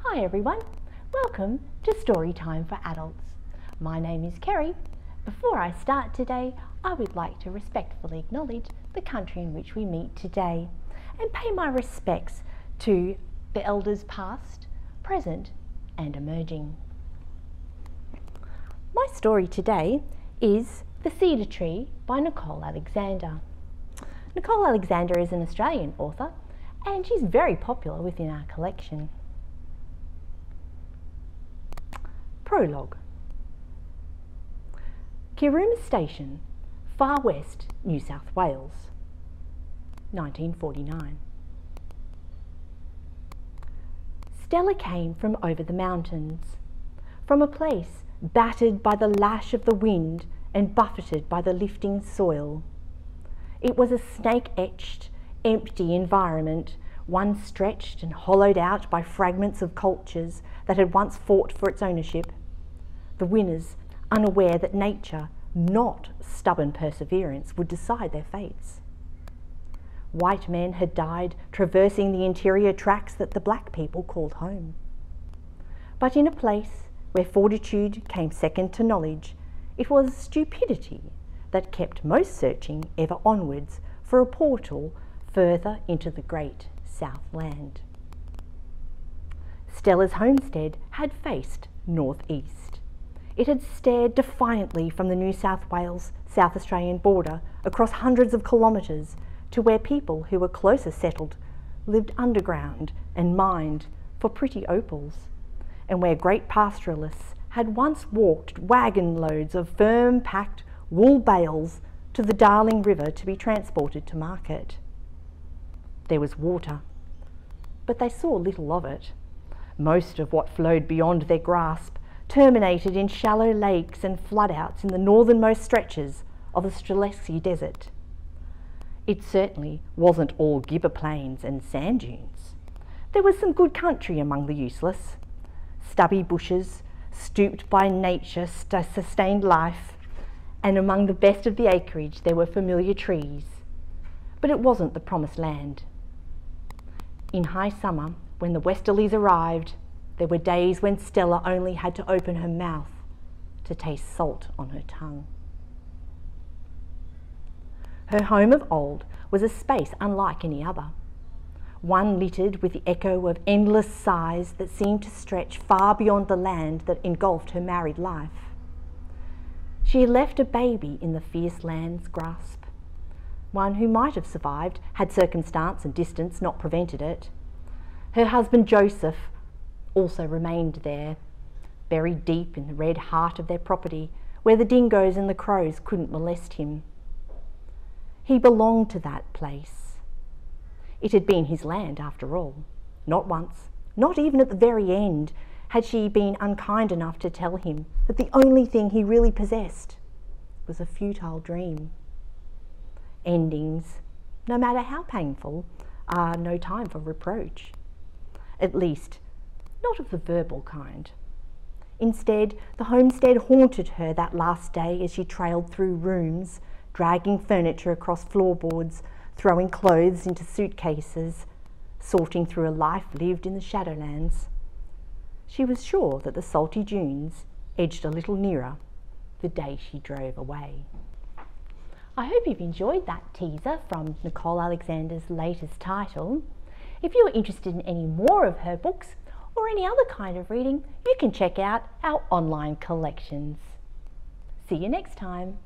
Hi everyone, welcome to Storytime for Adults. My name is Kerry. Before I start today, I would like to respectfully acknowledge the country in which we meet today and pay my respects to the elders past, present and emerging. My story today is The Cedar Tree by Nicole Alexander. Nicole Alexander is an Australian author and she's very popular within our collection. Prologue. Kiruma Station, Far West, New South Wales, 1949. Stella came from over the mountains, from a place battered by the lash of the wind and buffeted by the lifting soil. It was a snake-etched, empty environment, one stretched and hollowed out by fragments of cultures that had once fought for its ownership. The winners, unaware that nature, not stubborn perseverance, would decide their fates. White men had died traversing the interior tracks that the black people called home. But in a place where fortitude came second to knowledge, it was stupidity that kept most searching ever onwards for a portal further into the great Southland. Stella's homestead had faced northeast. It had stared defiantly from the New South Wales South Australian border across hundreds of kilometres to where people who were closer settled lived underground and mined for pretty opals, and where great pastoralists had once walked wagon loads of firm-packed wool bales to the Darling River to be transported to market. There was water, but they saw little of it. Most of what flowed beyond their grasp terminated in shallow lakes and floodouts in the northernmost stretches of the Strzelecki Desert. It certainly wasn't all gibber plains and sand dunes. There was some good country among the useless. Stubby bushes, stooped by nature, sustained life, and among the best of the acreage there were familiar trees. But it wasn't the promised land. In high summer, when the westerlies arrived, there were days when Stella only had to open her mouth to taste salt on her tongue. Her home of old was a space unlike any other, one littered with the echo of endless sighs that seemed to stretch far beyond the land that engulfed her married life. She had left a baby in the fierce land's grasp, one who might have survived had circumstance and distance not prevented it. Her husband Joseph also remained there, buried deep in the red heart of their property, where the dingoes and the crows couldn't molest him. He belonged to that place. It had been his land after all. Not once, not even at the very end, had she been unkind enough to tell him that the only thing he really possessed was a futile dream. Endings, no matter how painful, are no time for reproach. At least, not of the verbal kind. Instead, the homestead haunted her that last day as she trailed through rooms, dragging furniture across floorboards, throwing clothes into suitcases, sorting through a life lived in the Shadowlands. She was sure that the salty dunes edged a little nearer the day she drove away. I hope you've enjoyed that teaser from Nicole Alexander's latest title. If you are interested in any more of her books or any other kind of reading, you can check out our online collections. See you next time.